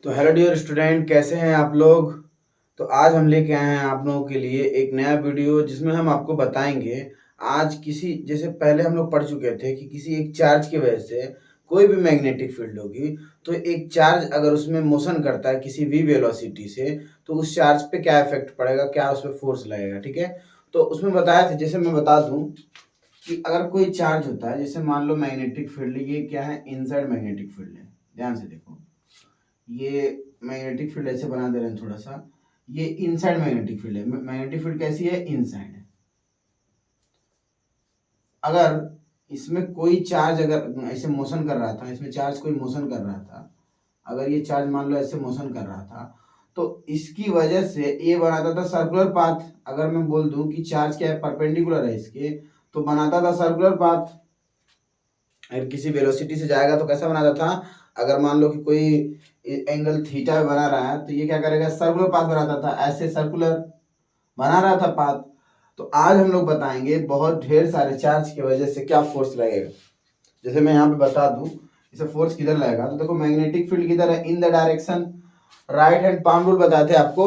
तो hello dear student, कैसे हैं आप लोग। तो आज हम लेके आए हैं आप लोगों के लिए एक नया वीडियो जिसमें हम आपको बताएंगे। आज किसी जैसे पहले हम लोग पढ़ चुके थे कि किसी एक चार्ज की वजह से कोई भी मैग्नेटिक फील्ड होगी, तो एक चार्ज अगर उसमें मोशन करता है किसी v वेलोसिटी से, तो उस चार्ज पे क्या इफेक्ट पड़ेगा, क्या उस पर फोर्स लगेगा। ठीक है, तो उसमें बताया था, जैसे मैं बता दूं कि अगर कोई चार्ज होता है, जैसे मान लो मैग्नेटिक फील्ड, ये क्या है, इनसाइड मैग्नेटिक फील्ड है। ध्यान से देखो, ये मैग्नेटिक फील्ड ऐसे बना दे रहे हैं थोड़ा सा। ये इनसाइड मैग्नेटिक फील्ड है। मैग्नेटिक फील्ड कैसी है, इनसाइड है। अगर इसमें कोई चार्ज अगर ऐसे मोशन कर रहा था, इसमें चार्ज कोई मोशन कर रहा था, अगर ये चार्ज मान लो ऐसे मोशन कर रहा था, तो इसकी वजह से ये बनाता था सर्कुलर पाथ। अगर मैं बोल दूं कि चार्ज क्या है, परपेंडिकुलर है इसके, तो बनाता था सर्कुलर पाथ। अगर किसी वेलोसिटी से जाएगा तो कैसा बनाता था, अगर मान लो कि कोई एंगल थीटा में बना रहा है, तो ये क्या करेगा, सर्कुलर पाथ बनाता था, ऐसे सर्कुलर बना रहा था पाथ। तो आज हम लोग बताएंगे बहुत ढेर सारे चार्ज की वजह से क्या फोर्स लगेगा। जैसे मैं यहाँ पे बता दूं, इसे फोर्स किधर लगेगा, तो देखो मैग्नेटिक फील्ड किधर है, in the direction. Right hand palm rule बताए थे आपको।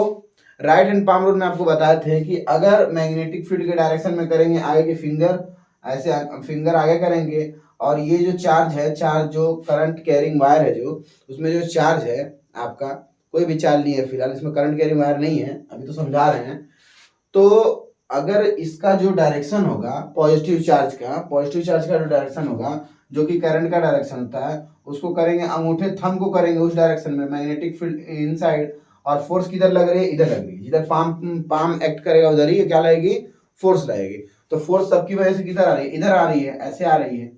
राइट हैंड पाम रूल में आपको बताए थे कि अगर मैग्नेटिक फील्ड के डायरेक्शन में करेंगे, आगे के फिंगर ऐसे फिंगर आगे करेंगे, और ये जो चार्ज है, चार्ज जो करंट कैरिंग वायर है, जो उसमें जो चार्ज है आपका, कोई भी चार्ज नहीं है फिलहाल, इसमें करंट कैरिंग वायर नहीं है, अभी तो समझा रहे हैं। तो अगर इसका जो डायरेक्शन होगा पॉजिटिव चार्ज का जो डायरेक्शन होगा, जो कि करंट का डायरेक्शन होता है, उसको करेंगे, अंगूठे थंब को करेंगे उस डायरेक्शन में, मैग्नेटिक फील्ड इनसाइड, और फोर्स किधर लग रही है, इधर लग रही है। जिधर पाम पाम एक्ट करेगा उधर ही क्या लगेगी, फोर्स लगेगी। तो फोर्स सबकी वजह से किधर आ रही है, इधर आ रही है, ऐसे आ रही है।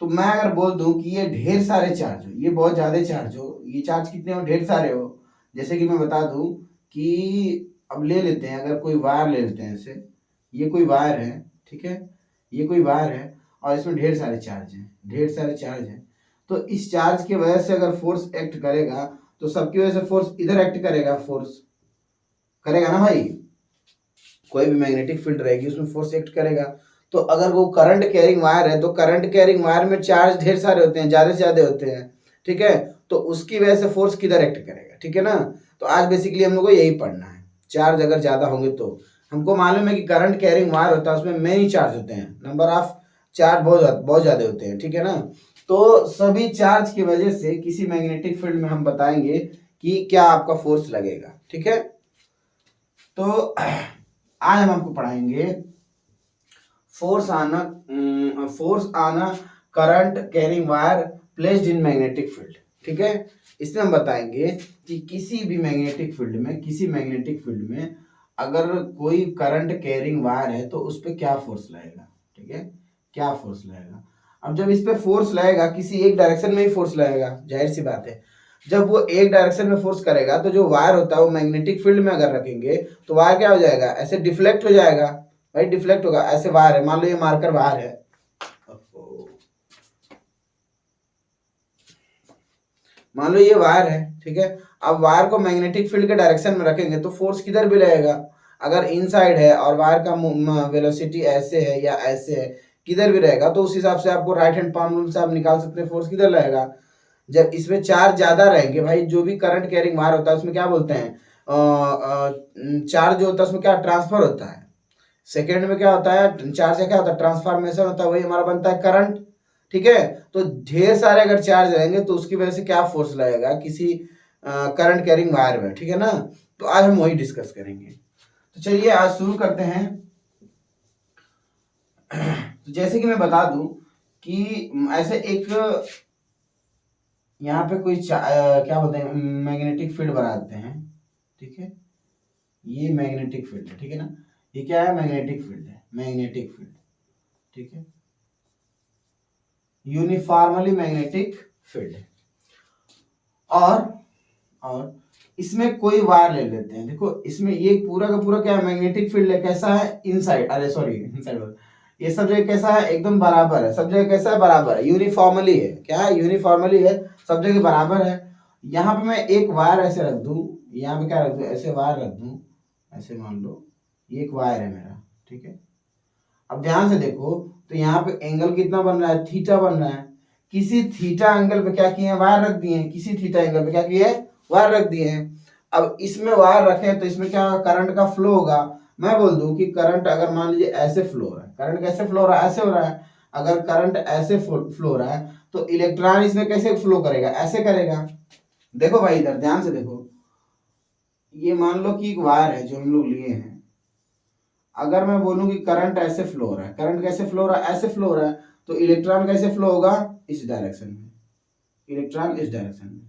तो मैं अगर बोल दूं कि ये ढेर सारे चार्ज हो, ये बहुत ज्यादा चार्ज हो, ये चार्ज कितने हो, ढेर सारे हो। जैसे कि मैं बता दूं कि अब ले लेते हैं, अगर कोई वायर ले लेते हैं ऐसे, ये कोई वायर है, ठीक है, ये कोई वायर है, और इसमें ढेर सारे चार्ज हैं, ढेर सारे चार्ज हैं। तो इस चार्ज की वजह से अगर फोर्स एक्ट करेगा, तो सबकी वजह से फोर्स इधर एक्ट करेगा, फोर्स करेगा ना भाई। कोई भी मैग्नेटिक फील्ड रहेगी उसमें फोर्स एक्ट करेगा। तो अगर वो करंट कैरिंग वायर है, तो करंट कैरिंग वायर में चार्ज ढेर सारे होते हैं, ज्यादा से ज्यादा होते हैं, ठीक है। तो उसकी वजह से फोर्स किधर एक्ट करेगा, ठीक है ना। तो आज बेसिकली हम लोग को यही पढ़ना है, चार्ज अगर ज्यादा होंगे तो। हमको मालूम है कि करंट कैरिंग वायर होता है, उसमें मेनी चार्ज होते हैं, नंबर ऑफ चार्ज बहुत ज्यादा होते हैं, ठीक है ना। तो सभी चार्ज की वजह से किसी मैग्नेटिक फील्ड में हम बताएंगे कि क्या आपका फोर्स लगेगा, ठीक है। तो आज हम आपको पढ़ाएंगे force on a current carrying wire placed in magnetic field, ठीक है। इसमें हम बताएंगे कि किसी भी मैग्नेटिक फील्ड में, किसी मैग्नेटिक फील्ड में अगर कोई करंट कैरिंग वायर है, तो उस पर क्या फोर्स लगेगा, ठीक है, क्या फोर्स लगेगा। अब जब इस पे फोर्स लगेगा, किसी एक डायरेक्शन में ही फोर्स लगेगा, जाहिर सी बात है। जब वो एक डायरेक्शन में फोर्स करेगा, तो जो वायर होता है वो मैग्नेटिक फील्ड में अगर रखेंगे, तो वायर क्या हो जाएगा, ऐसे डिफ्लेक्ट हो जाएगा। भाई डिफ्लेक्ट होगा, ऐसे वायर है, मान लो ये मार्कर वायर है, मान लो ये वायर है, ठीक है। अब वायर को मैग्नेटिक फील्ड के डायरेक्शन में रखेंगे, तो फोर्स किधर भी लगेगा। अगर इनसाइड है और वायर का वेलोसिटी ऐसे है या ऐसे है, किधर भी रहेगा, तो उस हिसाब से आपको राइट हैंड पाम रूल से आप निकाल सकते हैं फोर्स किधर लगेगा। जब इसमें चार्ज ज्यादा रहेंगे, भाई जो भी करंट कैरिंग वायर होता है उसमें क्या बोलते हैं, चार्ज जो होता है उसमें क्या ट्रांसफर होता है, सेकेंड में क्या होता है, चार्ज का क्या होता है, ट्रांसफॉर्मेशन होता है, वही हमारा बनता है करंट, ठीक है। तो ढेर सारे अगर चार्ज रहेंगे, तो उसकी वजह से क्या फोर्स लगेगा किसी करंट कैरिंग वायर में, ठीक है ना। तो आज हम वही डिस्कस करेंगे। तो चलिए आज शुरू करते हैं। तो जैसे कि मैं बता दूं कि ऐसे एक यहाँ पे कोई क्या बोलते हैं, मैग्नेटिक फील्ड बनाते हैं, ठीक है। ये मैग्नेटिक फील्ड है, ठीक है ना। ये क्या है, मैग्नेटिक फील्ड है, मैग्नेटिक फील्ड, ठीक है, यूनिफॉर्मली मैग्नेटिक फील्ड है। और इसमें कोई वायर ले लेते हैं, देखो इसमें ये पूरा का पूरा क्या है, मैग्नेटिक फील्ड है, कैसा है, इनसाइड, अरे सॉरी इनसाइड, ये सब जगह कैसा है, एकदम बराबर है, सब जगह कैसा है, बराबर है, यूनिफॉर्मली है, क्या है, यूनिफॉर्मली है, सब जगह बराबर है। यहाँ पे मैं एक वायर ऐसे रख दूं, यहाँ पे क्या रख दूं, ऐसे वायर रख दूं, ऐसे मान लो ये एक वायर है मेरा, ठीक है। अब ध्यान से देखो, तो यहाँ पे एंगल कितना बन रहा है, थीटा बन रहा है। किसी थीटा एंगल पे क्या किए हैं, वायर रख दिए हैं, किसी थीटा एंगल पे क्या किए हैं, वायर रख दिए हैं। अब इसमें वायर रखे तो इसमें क्या होगा, करंट का फ्लो होगा। मैं बोल दूं कि करंट अगर मान लीजिए ऐसे फ्लो हो रहा है, करंट कैसे फ्लो हो रहा है, ऐसे हो रहा है। अगर करंट ऐसे फ्लो हो रहा है तो इलेक्ट्रॉन इसमें कैसे फ्लो करेगा, ऐसे करेगा। देखो भाई इधर ध्यान से देखो, ये मान लो कि एक वायर है जो हम लोग लिए हैं। अगर मैं बोलूं कि करंट ऐसे फ्लो हो रहा है, करंट कैसे फ्लो हो रहा है, ऐसे फ्लो हो रहा है, तो इलेक्ट्रॉन कैसे फ्लो होगा, इस डायरेक्शन में, इलेक्ट्रॉन इस डायरेक्शन में।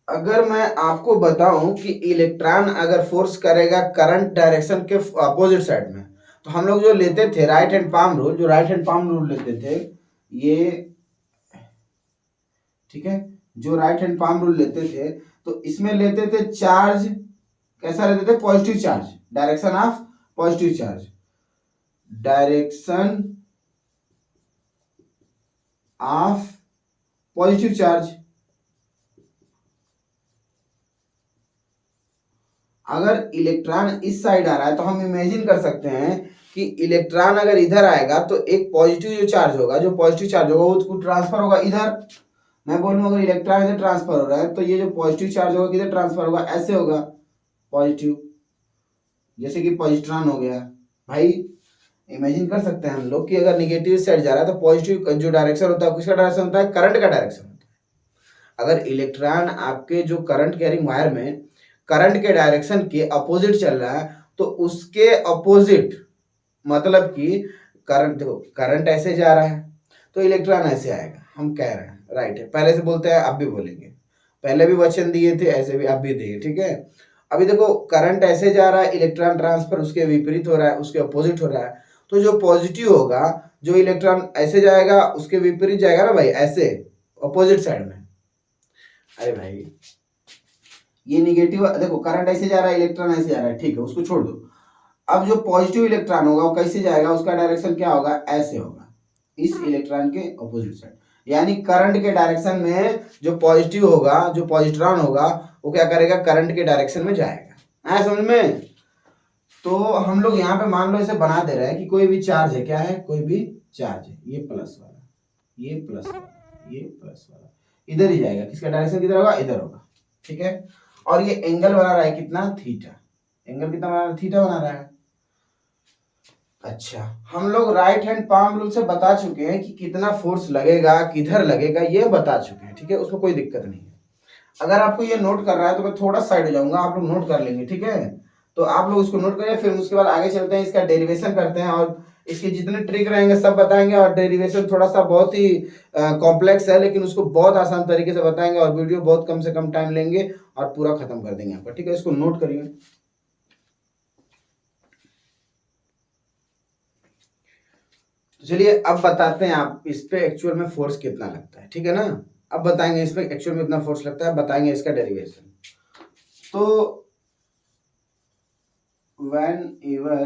अगर मैं आपको बताऊं कि इलेक्ट्रॉन अगर फोर्स करेगा करंट डायरेक्शन के अपोजिट साइड में, तो हम लोग जो लेते थे राइट हैंड पाम रूल, जो राइट हैंड पाम रूल लेते थे ये, ठीक है, जो राइट हैंड पाम रूल लेते थे तो इसमें लेते थे चार्ज कैसा लेते थे, positive charge, direction of positive charge, direction of positive charge. अगर इलेक्ट्रॉन इस साइड आ रहा है तो हम इमेजिन कर सकते हैं कि इलेक्ट्रॉन अगर इधर आएगा तो एक पॉजिटिव जो चार्ज होगा, जो पॉजिटिव चार्ज होगा वो उसको ट्रांसफर होगा इधर। मैं बोलूँ अगर इलेक्ट्रॉन इधर ट्रांसफर हो रहा है तो ये जो पॉजिटिव चार्ज होगा किधर ट्रांसफर होगा, ऐसे होगा, पॉजिटिव, जैसे कि पॉजिट्रॉन हो गया। भाई इमेजिन कर सकते हैं हम लोग कि अगर निगेटिव साइड जा रहा है तो पॉजिटिव जो डायरेक्शन होता है किसका डायरेक्शन होता है, करंट का डायरेक्शन होता है। अगर इलेक्ट्रॉन आपके जो करंट कैरिंग वायर में करंट के डायरेक्शन के अपोजिट चल रहा है तो उसके अपोजिट मतलब कि करंट, देखो करंट ऐसे जा रहा है तो इलेक्ट्रॉन ऐसे आएगा, हम कह रहे हैं राइट है, पहले से बोलते हैं, आप भी बोलेंगे, पहले भी वचन दिए थे ऐसे भी आप भी दिए, ठीक है। अभी देखो करंट ऐसे जा रहा है, इलेक्ट्रॉन ट्रांसफर उसके विपरीत हो रहा है, उसके अपोजिट हो रहा है, तो जो पॉजिटिव होगा, जो इलेक्ट्रॉन ऐसे जाएगा उसके विपरीत जाएगा ना भाई, ऐसे अपोजिट साइड में। अरे भाई ये निगेटिव, देखो करंट ऐसे जा रहा है, इलेक्ट्रॉन ऐसे जा रहा है, ठीक है, उसको छोड़ दो। अब जो पॉजिटिव इलेक्ट्रॉन होगा वो कैसे जाएगा, उसका डायरेक्शन क्या होगा, ऐसे होगा, इस इलेक्ट्रॉन के अपोजिट साइड। यानी करंट के डायरेक्शन में जो पॉजिटिव होगा, जो पॉजिट्रॉन होगा वो क्या करेगा, करंट के डायरेक्शन में जाएगा। आया समझ में। तो हम लोग यहाँ पे मान लो इसे बना दे रहे हैं कि कोई भी चार्ज है, क्या है, कोई भी चार्ज है, ये प्लस वाला, ये प्लस वाला, ये प्लस वाला, इधर ही जाएगा, किसका डायरेक्शन किधर होगा, इधर होगा, ठीक है। और ये एंगल बना रहा है कितना, थीटा, एंगल कितना बना रहा है, थीटा बना रहा है। अच्छा, हम लोग राइट हैंड पाम रूल से बता चुके हैं कि कितना फोर्स लगेगा, किधर लगेगा, ये बता चुके हैं, ठीक है, उसमें कोई दिक्कत नहीं है। अगर आपको ये नोट कर रहा है तो मैं थोड़ा साइड हो जाऊंगा, आप लोग नोट कर लेंगे, ठीक है। तो आप लोग इसको नोट करिए, फिर उसके बाद आगे चलते हैं, इसका डेरिवेशन करते हैं और इसके जितने ट्रिक रहेंगे सब बताएंगे। और डेरिवेशन थोड़ा सा बहुत ही कॉम्प्लेक्स है, लेकिन उसको बहुत आसान तरीके से बताएंगे और वीडियो बहुत कम से कम टाइम लेंगे और पूरा खत्म कर देंगे आपका, ठीक है। इसको नोट करिए। तो चलिए अब बताते हैं आप इस पे एक्चुअल में फोर्स कितना लगता है, ठीक है ना। अब बताएंगे इस पे एक्चुअल में कितना फोर्स लगता है, बताएंगे इसका डेरिवेशन। तो whenever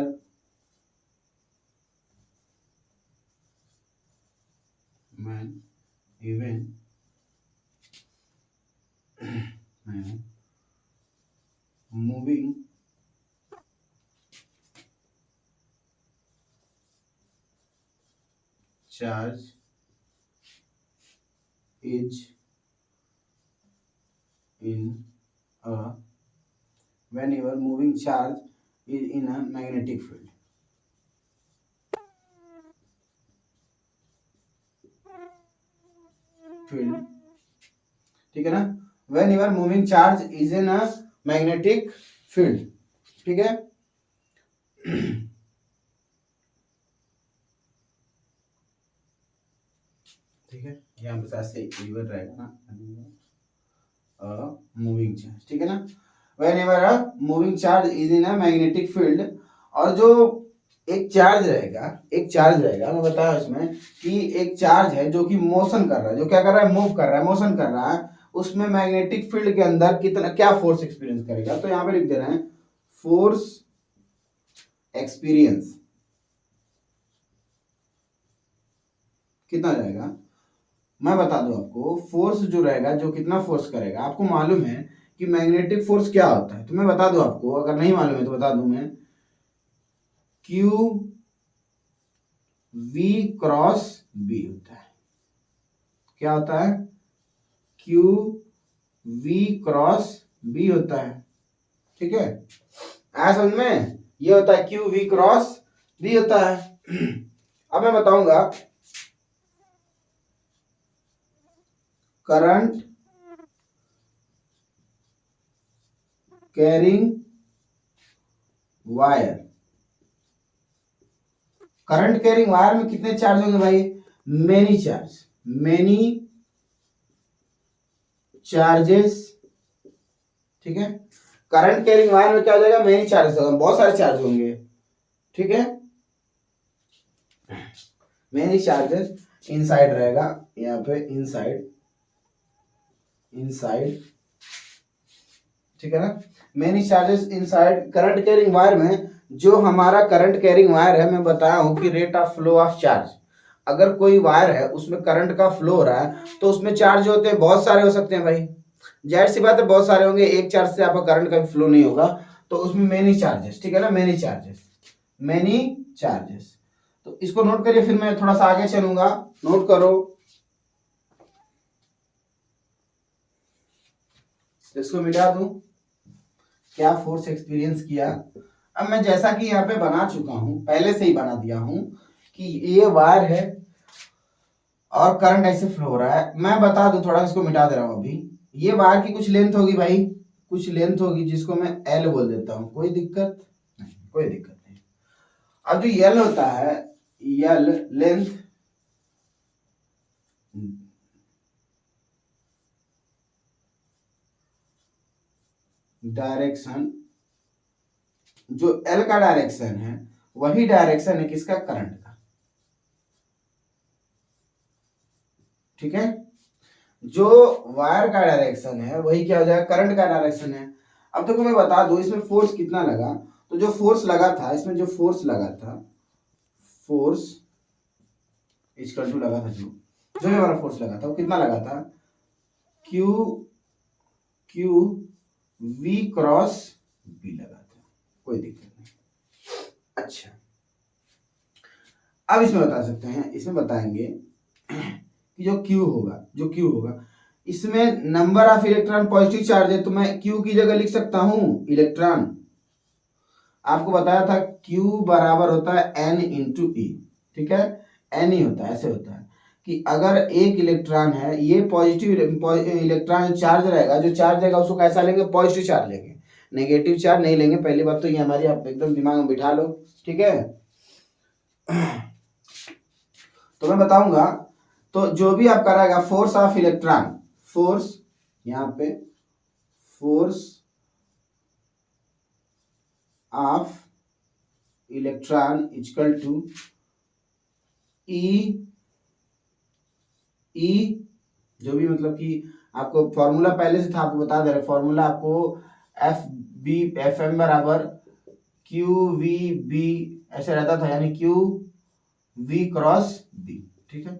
when even moving charge is in a whenever moving charge is in a magnetic field, ठीक है ना। whenever moving charge is in a magnetic field, ठीक है। ठीक है, यहाँ पे ऐसे इवन रहेगा ना, मूविंग चार्ज, ठीक है ना। whenever a moving charge is in a magnetic field, और जो एक चार्ज रहेगा, एक चार्ज रहेगा, मैं बताया इसमें कि एक चार्ज है जो कि मोशन कर रहा है, जो क्या कर रहा है, मूव कर रहा है, मोशन कर रहा है, उसमें मैग्नेटिक फील्ड के अंदर कितना क्या फोर्स एक्सपीरियंस करेगा। तो यहाँ पे लिख दे रहे हैं फोर्स एक्सपीरियंस कितना जाएगा, मैं बता दूं आपको, फोर्स जो रहेगा, जो कितना फोर्स करेगा, आपको मालूम है कि मैग्नेटिक फोर्स क्या होता है, तो मैं बता दूं आपको, अगर नहीं मालूम है तो बता दूं मैं, क्यू वी क्रॉस बी होता है। क्या होता है, क्यू वी क्रॉस बी होता है। ठीक है, आया समझ में? ये होता है क्यू वी क्रॉस बी होता है। अब मैं बताऊंगा current carrying wire. Current carrying wire में कितने चार्ज होंगे भाई? Many charge, many charges. ठीक है, करंट कैरिंग वायर में क्या हो जाएगा? मेनी चार्जेस होगा, बहुत सारे चार्ज होंगे। ठीक है, मेनी चार्जेस इनसाइड रहेगा, यहाँ पे इनसाइड, इनसाइड। ठीक है ना, many charges inside current carrying wire में। जो हमारा करंट कैरिंग वायर है, मैं बताया हूं कि rate of flow of charge, अगर कोई वायर है उसमें करंट का फ्लो हो रहा है तो उसमें चार्ज होते हैं, बहुत सारे हो सकते हैं भाई, जाहिर सी बात है बहुत सारे होंगे, एक चार्ज से आपका करंट का फ्लो नहीं होगा, तो उसमें मेनी चार्जेस। ठीक है ना, मेनी चार्जेस, मेनी चार्जेस। तो इसको नोट करिए, फिर मैं थोड़ा सा आगे चलूंगा, नोट करो। इसको मिटा दूं, क्या फोर्स एक्सपीरियंस किया। अब मैं जैसा कि यहाँ पे बना चुका हूं, पहले से ही बना दिया हूं कि ये वायर है और करंट ऐसे फ्लो हो रहा है। मैं बता दूं, थोड़ा इसको मिटा दे रहा हूं अभी। ये वायर की कुछ लेंथ होगी भाई, कुछ लेंथ होगी जिसको मैं एल बोल देता हूं, कोई दिक्कत नहीं, कोई दिक्कत नहीं। अब जो एल होता है, एल लेंथ, डायरेक्शन, जो एल का डायरेक्शन है वही डायरेक्शन है किसका? करंट का। ठीक है, जो वायर का डायरेक्शन है वही क्या हो जाएगा? करंट का डायरेक्शन है। अब देखो मैं बता दूं इसमें फोर्स कितना लगा। तो जो फोर्स लगा था इसमें, जो फोर्स लगा था, फोर्स इक्वल टू लगा था, जो भी हमारा फोर्स लगा था वो कितना लगा था? Q Q V cross B लगा था, कोई दिक्कत नहीं। अच्छा, अब इसमें बता सकते हैं, इसमें बताएंगे कि जो Q होगा, जो Q होगा, इसमें number of electron positive charge है, तो मैं Q की जगह लिख सकता हूं इलेक्ट्रॉन। आपको बताया था Q बराबर होता है N इंटू ई। ठीक है, N ही होता है, ऐसे होता है कि अगर एक इलेक्ट्रॉन है, ये पॉजिटिव इलेक्ट्रॉन चार्ज रहेगा, जो चार्ज रहेगा उसको कैसा लेंगे? पॉजिटिव चार्ज लेंगे, नेगेटिव चार्ज नहीं लेंगे। पहली बात तो ये हमारी आप एकदम दिमाग में बिठा लो। ठीक है, तो मैं बताऊंगा, तो जो भी आपका रहेगा फोर्स ऑफ इलेक्ट्रॉन, फोर्स यहां पे, force of electron equal to e, जो भी मतलब कि आपको फॉर्मूला पहले से था, आपको बता दे रहे फॉर्मूला आपको, एफ एम बराबर क्यू वी बी ऐसे रहता था, यानी क्यू वी क्रॉस बी। ठीक है,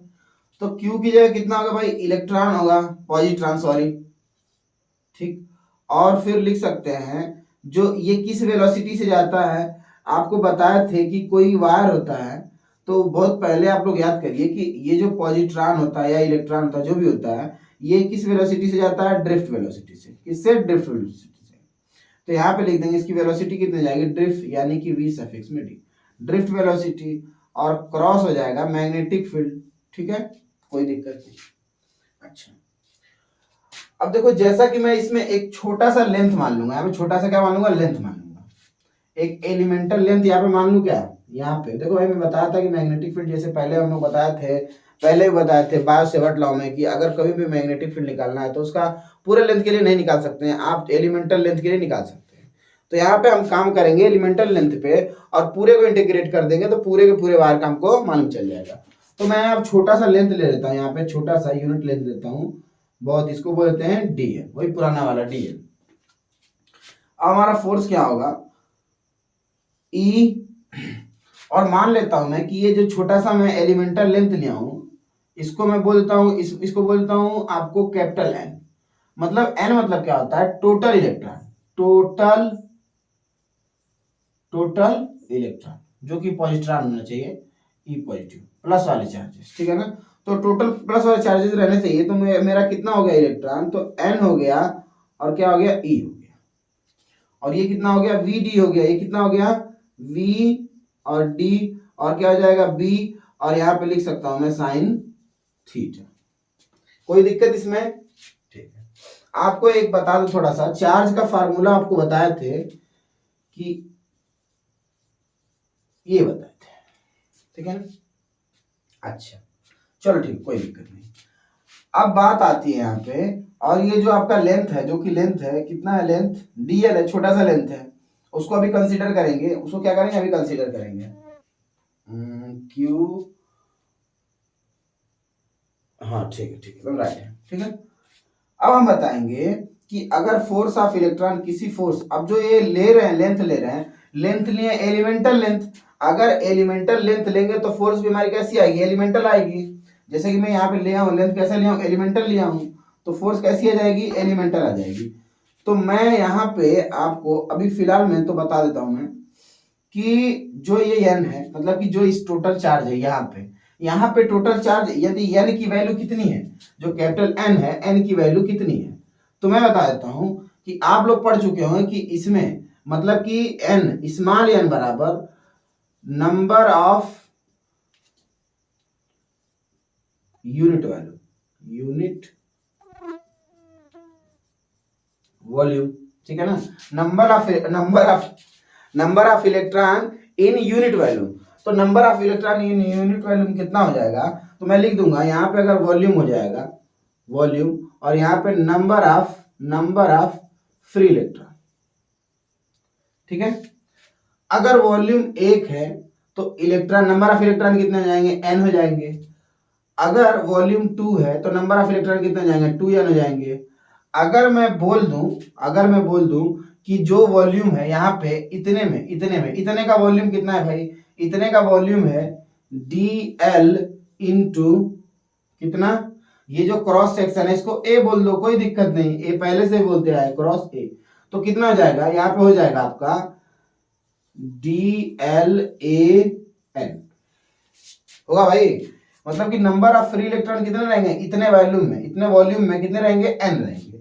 तो Q की जगह कितना होगा भाई? इलेक्ट्रॉन होगा, पॉजिट्रॉन सॉरी। ठीक, और फिर लिख सकते हैं जो ये किस वेलोसिटी से जाता है। आपको बताए थे कि कोई वायर होता है, तो बहुत पहले आप लोग याद करिए कि ये जो पॉजिट्रॉन होता है या इलेक्ट्रॉन होता है, जो भी होता है, ये किस वेलोसिटी से जाता है? ड्रिफ्ट वेलोसिटी से। किससे? ड्रिफ्ट वेलोसिटी से। तो यहाँ पे लिख देंगे इसकी वेलोसिटी कितनी जाएगी? ड्रिफ्ट, यानी कि वी सफिक्स में डी, ड्रिफ्ट वेलोसिटी, और क्रॉस हो जाएगा मैग्नेटिक फील्ड। ठीक है, कोई दिक्कत नहीं। अच्छा, अब देखो जैसा कि मैं इसमें एक छोटा सा लेंथ मान लूंगा, यहाँ पे छोटा सा क्या मान लूंगा? लेंथ मान लूंगा, एक एलिमेंटल लेंथ यहाँ पे मान लूं। क्या यहाँ पे देखो भाई, मैं बताया था कि मैग्नेटिक फील्ड, जैसे पहले हम लोग बताए थे, पहले भी बताए थे बायो सेवर्ट लॉ में, कि अगर कभी भी मैग्नेटिक फील्ड निकालना है तो उसका पूरे लेंथ के लिए नहीं निकाल सकते हैं, आप एलिमेंटल लेंथ के लिए निकाल सकते हैं। तो यहाँ पे हम काम करेंगे एलिमेंटल लेंथ पे और पूरे को इंटीग्रेट कर देंगे, तो पूरे के पूरे वायर का हमको मालूम चल जाएगा। तो मैं अब छोटा सा लेंथ ले लेता हूँ, यहाँ पे छोटा सा यूनिट लेंथ लेता हूँ बहुत, इसको बोलते हैं डीएल, वही पुराना वाला डीएल। अब हमारा फोर्स क्या होगा? ई, और मान लेता हूं मैं कि ये जो छोटा सा मैं एलिमेंटल लेंथ लिया हूं, इसको मैं बोलता हूं, इसको बोलता हूं आपको कैपिटल एन। मतलब एन मतलब क्या होता है? टोटल इलेक्ट्रॉन, टोटल इलेक्ट्रॉन, जो कि पॉजिट्रॉन होना चाहिए, ई पॉजिटिव, प्लस वाले चार्जेस। ठीक है ना, तो टोटल प्लस वाले चार्जेस रहने चाहिए, तो मेरा कितना हो गया इलेक्ट्रॉन, तो n हो गया और क्या हो गया e हो गया, और ये कितना हो गया vd हो गया, ये कितना हो गया v और d, और क्या हो जाएगा b, और यहाँ पे लिख सकता हूं मैं साइन थीटा। कोई दिक्कत इसमें? ठीक है। आपको एक बता दो थोड़ा सा, चार्ज का फार्मूला आपको बताए थे कि ये बताए थे, ठीक है ना। अच्छा चलो ठीक, कोई दिक्कत नहीं। अब बात आती है यहाँ पे, और ये जो आपका लेंथ है, जो कि लेंथ है कितना है, लेंथ dl है, छोटा सा लेंथ है, उसको अभी कंसीडर करेंगे। उसको क्या करेंगे, अभी कंसीडर करेंगे q, हाँ ठीक है एकदम राइट है, ठीक है। अब हम बताएंगे कि अगर फोर्स ऑफ इलेक्ट्रॉन किसी फोर्स, अब जो ये ले रहे हैं लेंथ ले रहे हैं, लेंथ लिए एलिमेंटल लेंथ, अगर एलिमेंटल लेंथ लेंगे तो फोर्स भी हमारी कैसी आएगी, एलिमेंटल आएगी। जैसे कि मैं यहाँ पे लिया हूँ लेंथ, कैसे लिया हूँ, एलिमेंटल लिया हूँ, तो फोर्स कैसी आ जाएगी, एलिमेंटल आ जाएगी। तो मैं यहाँ पे आपको अभी फिलहाल में तो बता देता हूँ मैं कि जो ये n है, मतलब कि जो इस टोटल चार्ज है यहाँ पे टोटल चार्ज, यदि n की वैल्यू कितनी है, जो कैपिटल N है, n की वैल्यू कितनी है, तो मैं बता देता हूं कि आप लोग पढ़ चुके होंगे कि इसमें मतलब कि n स्मॉल n बराबर नंबर ऑफ यूनिट वॉल्यूम, ठीक है ना, number of electron in unit volume. तो number of electron in unit volume कितना हो जाएगा, तो मैं लिख दूंगा यहाँ पे, अगर वॉल्यूम हो जाएगा वॉल्यूम, और यहाँ पे नंबर ऑफ फ्री इलेक्ट्रॉन, ठीक है। अगर वॉल्यूम 1 है तो इलेक्ट्रॉन, नंबर ऑफ इलेक्ट्रॉन कितने हो जाएंगे, n हो जाएंगे। अगर वॉल्यूम 2 है तो नंबर ऑफ इलेक्ट्रॉन कितने हो जाएंगे, 2n हो जाएंगे। अगर मैं बोल दूं कि जो वॉल्यूम है यहाँ पे इतने का वॉल्यूम कितना है भाई, इतने का वॉल्यूम है dl इंटू कितना, ये जो क्रॉस सेक्शन है इसको a बोल दो, कोई दिक्कत नहीं, a पहले से बोलते आए, क्रॉस a, तो कितना हो जाएगा, यहाँ पे हो जाएगा आपका dl/a/n होगा भाई। मतलब कि नंबर ऑफ फ्री इलेक्ट्रॉन कितने रहेंगे, इतने वॉल्यूम में कितने रहेंगे, n रहेंगे।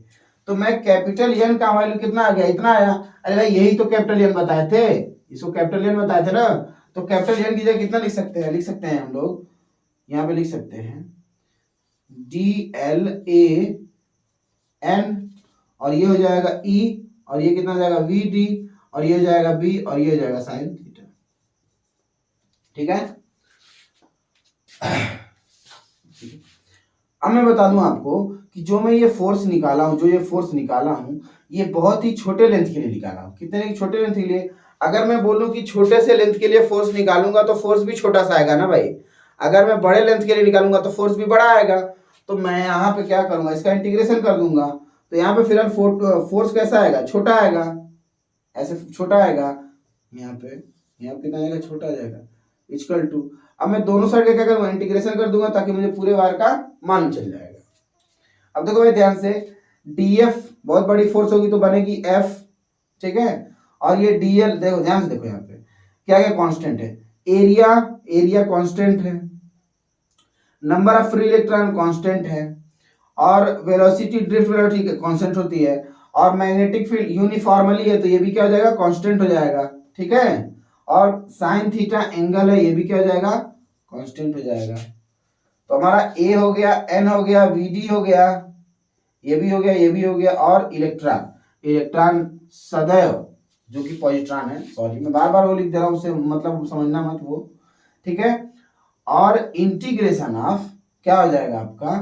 तो मैं कैपिटल N का वैल्यू कितना आ गया, इतना आया। अरे भाई यही तो कैपिटल N बताए थे, इसको कैपिटल N बताए थे ना, तो कैपिटल N की जगह कितना लिख सकते हैं हम लोग, यहाँ पे लिख सकते हैं dl/a/n, और ये हो जाएगा e, और ये कितना हो जाएगा vd, और ये हो जाएगा b, और ये हो जाएगा साइन थीटा, ठीक है। अब मैं बता दूं आपको कि जो मैं ये फोर्स निकाला हूं, ये बहुत ही छोटे लेंथ के लिए निकाला हूं। कितने छोटे लेंथ के लिए, अगर मैं बोलूं कि छोटे से लेंथ के लिए फोर्स निकालूंगा तो फोर्स भी छोटा सा आएगा ना भाई, अगर मैं बड़े लेंथ के लिए निकालूंगा तो फोर्स भी बड़ा आएगा। तो मैं यहाँ पे क्या करूंगा, इसका इंटीग्रेशन कर दूंगा, तो यहाँ पे फिलहाल फोर्स कैसा आएगा, छोटा आएगा, ऐसे छोटा आएगा, यहाँ पे कितना आएगा, छोटा आ जाएगा, इक्वल टू, अब मैं दोनों साइड का क्या करूंगा, इंटीग्रेशन कर दूंगा, ताकि मुझे पूरे बार का मान चल जाएगा। अब देखो भाई ध्यान से, dF बहुत बड़ी फोर्स होगी तो बनेगी F, ठीक है, और ये dl, देखो ध्यान से, देखो यहाँ पे क्या क्या कांस्टेंट है, एरिया कांस्टेंट है, number of free electron constant है, और वेलोसिटी, ड्रिफ्ट वेलोसिटी कांस्टेंट होती है, और मैग्नेटिक फील्ड यूनिफॉर्मली है तो ये भी क्या हो जाएगा, कांस्टेंट हो जाएगा, ठीक है, और साइन थीटा एंगल है, ये भी क्या हो जाएगा, कांस्टेंट हो जाएगा। तो हमारा a हो गया, n हो गया, vd हो गया, ये भी हो गया, और इलेक्ट्रॉन सदैव जो कि पॉजिट्रॉन है, सॉरी मैं बार बार वो लिख दे रहा हूं, उसे मतलब समझना मत वो, ठीक है, और इंटीग्रेशन ऑफ क्या हो जाएगा आपका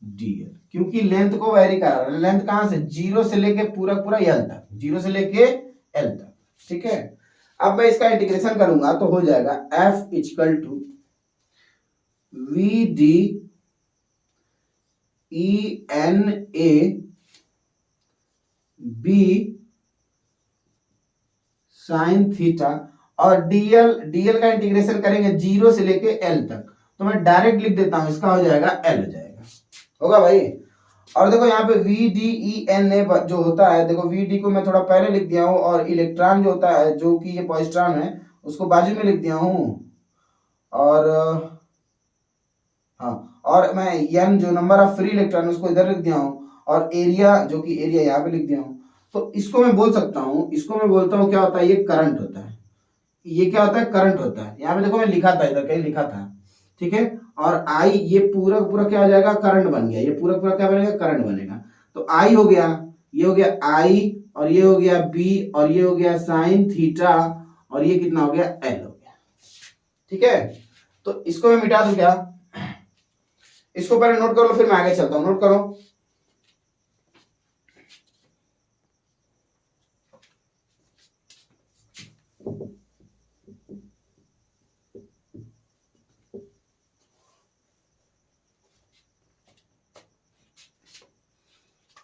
dl, क्योंकि लेंथ को वेरी कर रहा है, लेंथ कहां से, 0 से लेके पूरा l तक, 0 से लेके l तक, ठीक है। अब मैं इसका इंटीग्रेशन करूंगा तो हो जाएगा F equal to VD ENA B sine theta, और dl का इंटीग्रेशन करेंगे 0 से लेके l तक, तो मैं डायरेक्ट लिख देता हूं, इसका हो जाएगा l हो जाएगा, होगा भाई। और देखो यहाँ पे VDENA जो होता है, देखो VD को मैं थोड़ा पहले लिख दिया हूँ, और इलेक्ट्रॉन जो होता है, जो कि ये पॉजिट्रॉन है, उसको बाजू में लिख दिया हूँ, और हाँ, और मैं n जो नंबर ऑफ फ्री इलेक्ट्रॉन उसको इधर लिख दिया हूँ, और एरिया जो कि एरिया यहाँ पे लिख दिया हूँ। तो इसको मैं बोल सकता हूँ, इसको मैं बोलता हूँ क्या होता है, ये करंट होता है। ये क्या होता है, करंट होता है। यहाँ पे देखो मैं लिखा था, इधर कहीं लिखा था, ठीक है। और आई, ये पूरा पूरा क्या हो जाएगा, करंट बन गया। ये पूरा पूरा क्या बनेगा, करंट बनेगा। तो आई हो गया, ये हो गया आई, और ये हो गया बी, और ये हो गया साइन थीटा, और ये कितना हो गया, एल हो गया। ठीक है, तो इसको मैं मिटा दूं क्या, इसको पहले नोट कर लो, फिर मैं आगे चलता हूं। नोट करो,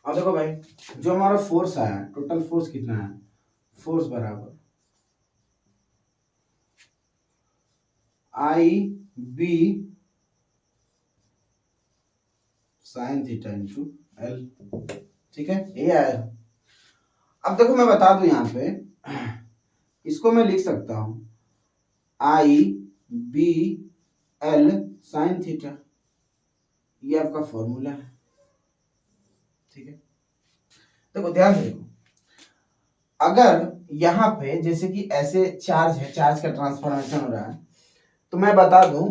अब देखो भाई, जो हमारा फोर्स आया, टोटल फोर्स कितना है, फोर्स बराबर I B sine theta into L. ठीक है, ये आया। अब देखो मैं बता दूं, यहाँ पे इसको मैं लिख सकता हूं आई बी एल साइन थीटा, ये आपका फॉर्मूला है। ठीक है, देखो ध्यान से देखो, अगर यहाँ पे जैसे कि ऐसे चार्ज है, चार्ज का ट्रांसफॉर्मेशन हो रहा है, तो मैं बता दूं,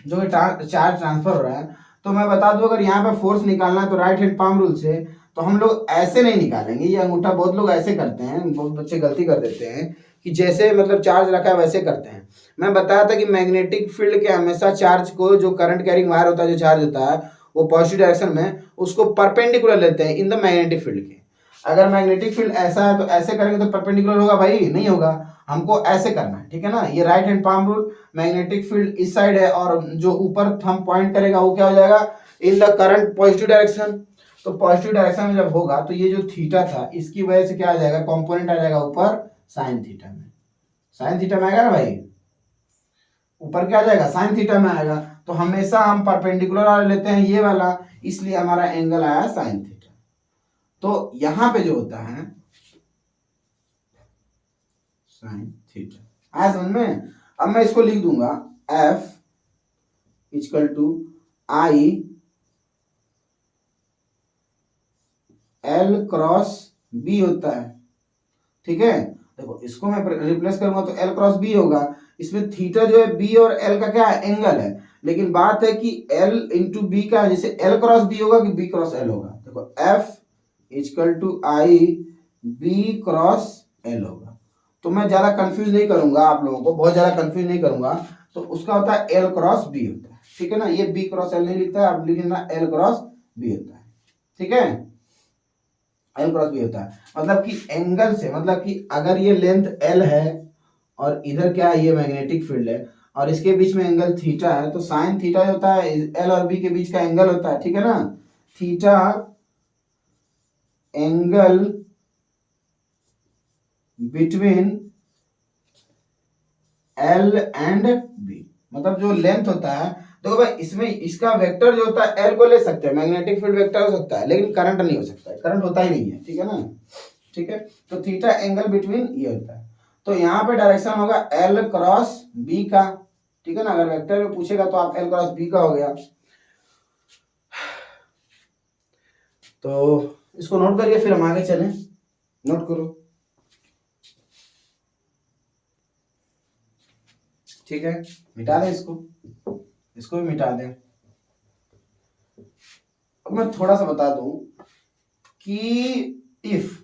जो चार्ज ट्रांसफर हो रहा है, तो मैं बता दूं अगर यहाँ पे फोर्स निकालना है तो राइट हैंड पाम रूल से, तो हम लोग ऐसे नहीं निकालेंगे। ये अंगूठा बहुत लोग ऐसे करते हैं, बहुत बच्चे गलती कर देते हैं कि जैसे मतलब चार्ज रखा है वैसे करते हैं। मैं बताया था कि मैग्नेटिक फील्ड के हमेशा चार्ज को, जो करंट कैरिंग वायर होता है, जो चार्ज होता है वो पॉजिटिव डायरेक्शन में, उसको परपेंडिकुलर लेते हैं इन द मैग्नेटिक फील्ड के। अगर मैग्नेटिक फील्ड ऐसा है तो ऐसे करेंगे तो परपेंडिकुलर होगा भाई, नहीं होगा, हमको ऐसे करना है। ठीक है ना, ये right hand palm rule. Magnetic field इस साइड है, और जो ऊपर थंब पॉइंट करेगा वो क्या हो जाएगा, in the current positive direction. तो पॉजिटिव डायरेक्शन में जब होगा तो ये जो थीटा था, इसकी वजह से क्या आ जाएगा, कंपोनेंट आ जाएगा ऊपर साइन थीटा में। साइन थीटा में आएगा ना भाई, ऊपर क्या आ जाएगा, साइन थीटा में आएगा। तो हमेशा हम परपेंडिकुलर वाला लेते हैं, ये वाला, इसलिए हमारा एंगल आया साइन थीटा। तो यहां पे जो होता है साइन थीटा, आया समझ में। अब मैं इसको लिख दूंगा F equal to I L cross B होता है। ठीक है, देखो इसको मैं रिप्लेस करूंगा तो एल क्रॉस बी होगा। इसमें थीटा जो है बी और एल का क्या है, एंगल है। लेकिन बात है कि एल इंटू बी का, जैसे एल क्रॉस बी होगा कि बी क्रॉस एल होगा। देखो F equal to I B cross L होगा। तो मैं ज्यादा कंफ्यूज नहीं करूंगा आप लोगों को, बहुत ज्यादा कंफ्यूज नहीं करूंगा। तो उसका होता है एल क्रॉस बी होता है। ठीक है ना, ये बी क्रॉस एल नहीं लिखता है, आप लिखना एल क्रॉस बी होता है। ठीक है, एल क्रॉस बी होता है, मतलब कि एंगल से, मतलब कि अगर ये लेंथ एल है और इधर क्या है, ये मैग्नेटिक फील्ड है, और इसके बीच में एंगल थीटा है, तो साइन थीटा होता है एल और बी के बीच का एंगल होता है। ठीक है ना, theta angle between L and B, मतलब जो लेंथ होता है। देखो भाई, इसमें इसका वेक्टर जो होता है एल को ले सकते हैं, मैग्नेटिक फील्ड वेक्टर हो सकता है, लेकिन करंट नहीं हो सकता है, करंट होता ही नहीं है। ठीक है ना, ठीक है, तो थीटा एंगल बिटवीन ये होता है। तो यहाँ पे डायरेक्शन होगा एल क्रॉस बी का। ठीक है ना, अगर वेक्टर में पूछेगा तो आप एल क्रॉस बी का हो गया। तो इसको नोट करिए, फिर हम आगे चलें। नोट करो, ठीक है, मिटा दें इसको, इसको भी मिटा दें। अब मैं थोड़ा सा बता दूं कि इफ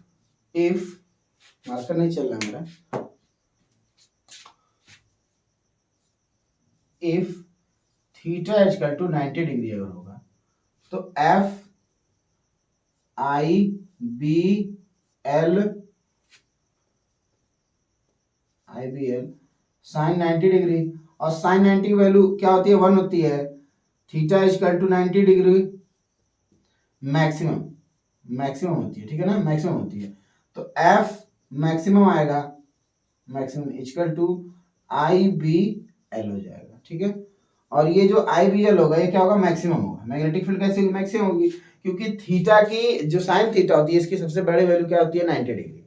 मार्कर नहीं चल रहा मेरा, if theta equal to 90 degree अगर होगा, तो F I B L sine 90 degree, और साइन 90 की वैल्यू क्या होती है, 1 होती है। Theta equal to 90 degree maximum, maximum होती है। ठीक है ना, मैक्सिमम होती है। तो एफ मैक्सिमम आएगा, maximum equal to I B L हो जाएगा। ठीक है, और ये जो आई बी एल होगा, ये क्या होगा, मैक्सिमम होगा। मैग्नेटिक फील्ड कैसे मैक्सिमम होगी, क्योंकि थीटा की जो साइन थीटा होती है, इसकी सबसे बड़ी वैल्यू क्या होती है, 90 डिग्री।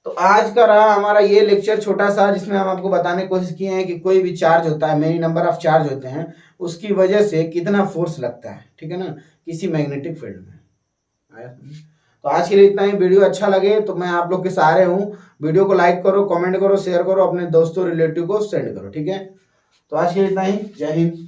तो आज का रहा हमारा ये लेक्चर छोटा सा, जिसमें हम आपको बताने की कोशिश किए हैं कि कोई भी चार्ज होता है, मेनी नंबर ऑफ चार्ज होते हैं, उसकी वजह से कितना फोर्स लगता है, ठीक है ना, किसी मैग्नेटिक फील्ड में। आया समझ? तो आज के लिए इतना ही। वीडियो अच्छा लगे तो मैं आप लोग के सहारे हूँ। वीडियो को लाइक करो, कमेंट करो, शेयर करो, अपने दोस्तों रिलेटिव को सेंड करो, ठीक है। तो आज के लिए इतना ही। जय हिंद।